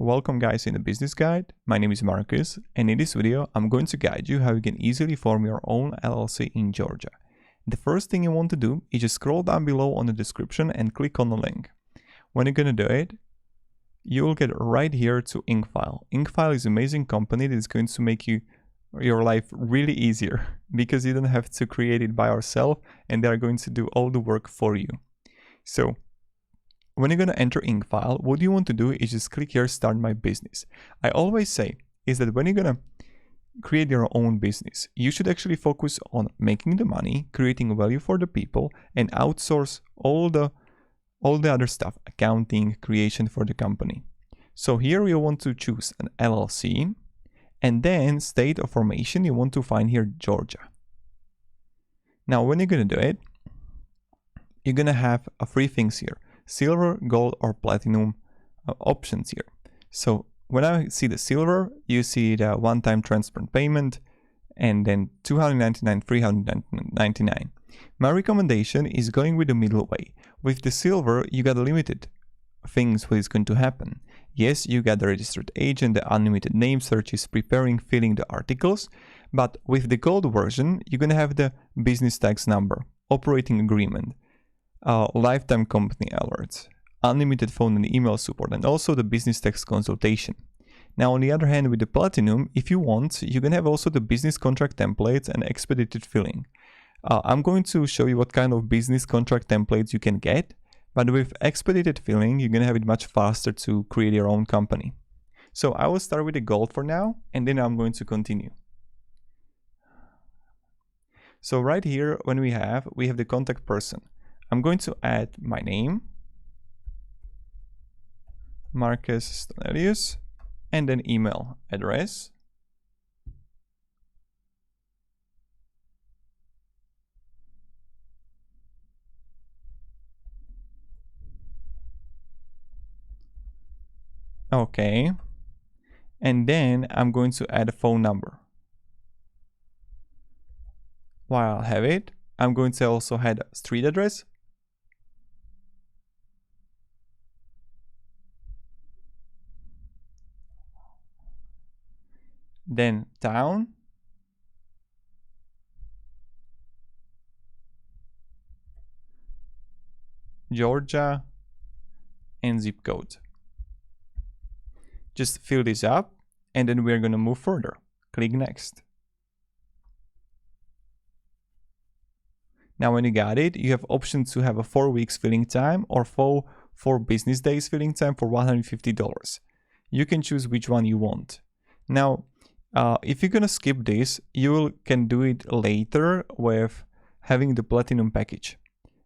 Welcome guys in the business guide. My name is Marcus, and in this video I'm going to guide you how you can easily form your own LLC in Georgia. The first thing you want to do is just scroll down below on the description and click on the link. When you're going to do it, you will get right here to Incfile. Incfile is an amazing company that is going to make your life really easier because you don't have to create it by yourself and they are going to do all the work for you. So when you're going to enter Incfile, what you want to do is just click here, Start My Business. I always say is that when you're going to create your own business, you should actually focus on making the money, creating value for the people, and outsource all the other stuff, accounting, creation for the company. So here you want to choose an LLC, and then state of formation, you want to find here Georgia. Now, when you're going to do it, you're going to have three things here: silver, gold, or platinum options here. So when I see the silver, you see the one-time transparent payment, and then $299, $399. My recommendation is going with the middle way. With the silver, you got limited things what is going to happen. Yes, you got the registered agent, the unlimited name searches, preparing, filling the articles, but with the gold version, you're going to have the business tax number, operating agreement, lifetime company alerts, unlimited phone and email support, and also the business tax consultation. Now, on the other hand, with the platinum, if you want, you can have also the business contract templates and expedited filling. I'm going to show you what kind of business contract templates you can get, but with expedited filling, you're going to have it much faster to create your own company. So I will start with the gold for now, and then I'm going to continue. So right here, when we have the contact person. I'm going to add my name, Marcus Stanelius, and an email address. Okay. And then I'm going to add a phone number. While I have it, I'm going to also add a street address. Then town, Georgia, and zip code. Just fill this up, and then we're going to move further. Click next. Now when you got it, you have options to have a 4 weeks filling time or 4 business days filling time for $150. You can choose which one you want. Now, if you're gonna skip this, you can do it later with having the platinum package.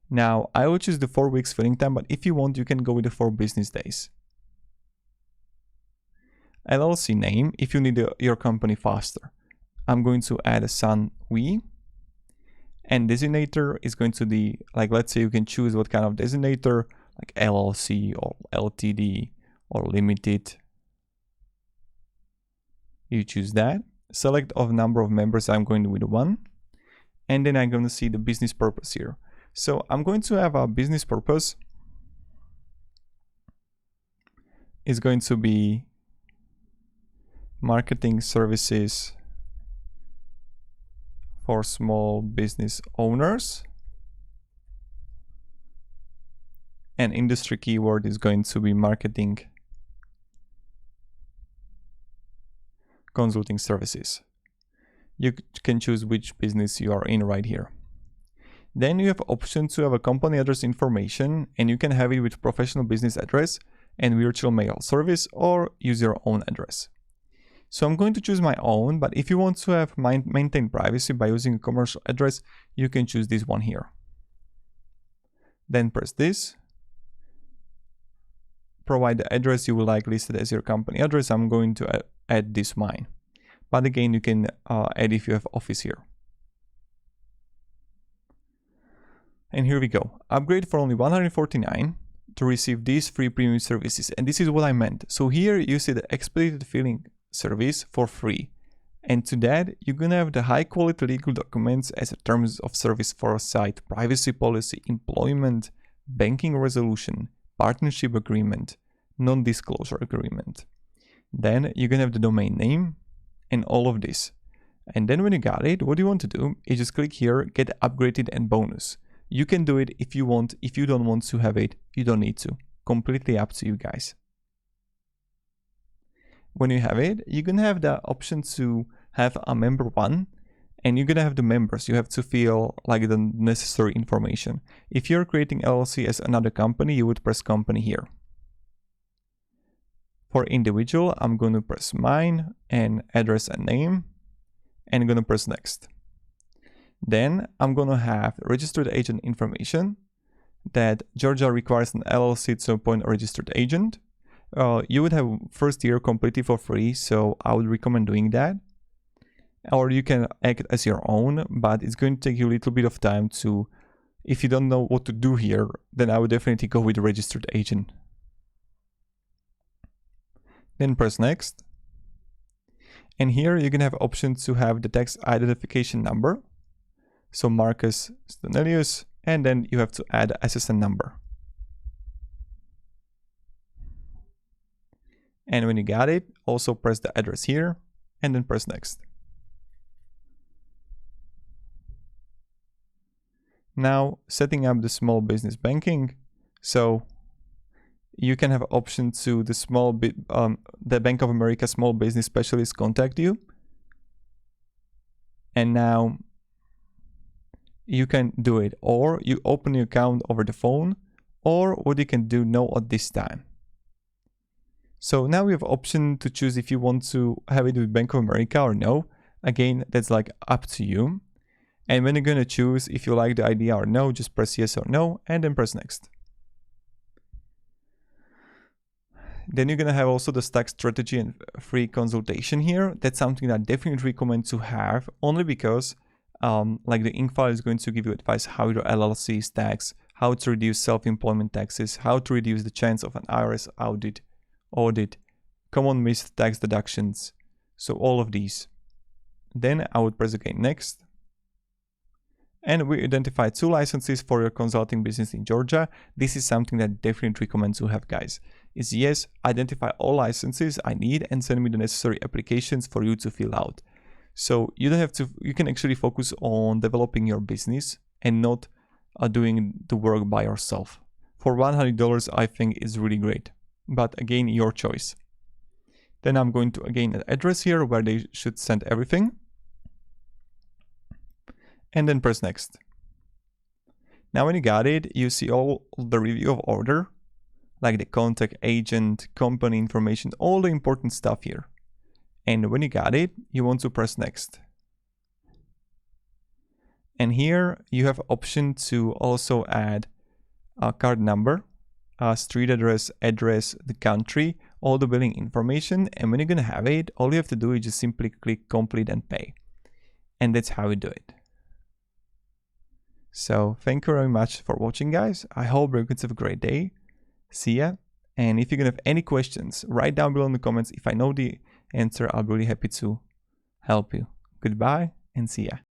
Now, I will choose the 4 weeks filling time, but if you want, you can go with the 4 business days. LLC name, if you need your company faster. I'm going to add a San We. And designator is going to be, like, let's say you can choose what kind of designator, like LLC or LTD or limited. You choose that. Select of number of members, I'm going with 1. And then I'm going to see the business purpose here. So I'm going to have a business purpose. It's going to be marketing services for small business owners. And industry keyword is going to be marketing consulting services. You can choose which business you are in right here. Then you have options to have a company address information, and you can have it with professional business address and virtual mail service, or use your own address. So I'm going to choose my own, but if you want to have maintain privacy by using a commercial address, you can choose this one here. Then press this. Provide the address you would like listed as your company address. I'm going to add this mine. But again, you can add if you have office here. And here we go. Upgrade for only $149 to receive these free premium services. And this is what I meant. So here you see the expedited filling service for free, and to that you're gonna have the high quality legal documents as a terms of service for a site, privacy policy, employment, banking resolution, partnership agreement, non-disclosure agreement. Then you're gonna have the domain name and all of this. And then when you got it, what you want to do is just click here, get upgraded and bonus. You can do it if you want. If you don't want to have it, you don't need to. Completely up to you guys. When you have it, you're gonna have the option to have a member one, and you're gonna have the members. You have to fill like the necessary information. If you're creating LLC as another company, you would press company here. For individual, I'm going to press mine and address and name, and I'm going to press next. Then I'm going to have registered agent information that Georgia requires an LLC to appoint a registered agent. You would have first year completely for free, so I would recommend doing that. Or you can act as your own, but it's going to take you a little bit of time to, if you don't know what to do here, then I would definitely go with the registered agent. Then press next. And here you can have options to have the tax identification number. So Marcus Stanelius, and then you have to add SSN number. And when you got it, also press the address here and then press next. Now setting up the small business banking. So you can have option to the Bank of America small business specialist contact you. And now you can do it, or you open your account over the phone, or what you can do no at this time. So now we have option to choose if you want to have it with Bank of America or no. Again, that's like up to you. And when you're going to choose if you like the idea or no, just press yes or no and then press next. Then you're going to have also the tax strategy and free consultation here. That's something that I definitely recommend to have, only because like the Incfile is going to give you advice how your LLC is taxed, how to reduce self-employment taxes, how to reduce the chance of an IRS audit, common missed tax deductions. So all of these. Then I would press again next. And we identify 2 licenses for your consulting business in Georgia. This is something that I definitely recommend to have, guys. Is yes, identify all licenses I need and send me the necessary applications for you to fill out. So you don't have to, you can actually focus on developing your business and not doing the work by yourself. For $100, I think is really great. But again, your choice. Then I'm going to again address here where they should send everything. And then press next. Now when you got it, you see all the review of order, like the contact agent, company information, all the important stuff here. And when you got it, you want to press next. And here you have option to also add a card number, a street address, the country, all the billing information. And when you're gonna have it, all you have to do is just simply click complete and pay. And that's how we do it. So thank you very much for watching, guys. I hope you're going to have a great day. See ya. And if you're going to have any questions, write down below in the comments. If I know the answer, I'll be really happy to help you. Goodbye and see ya.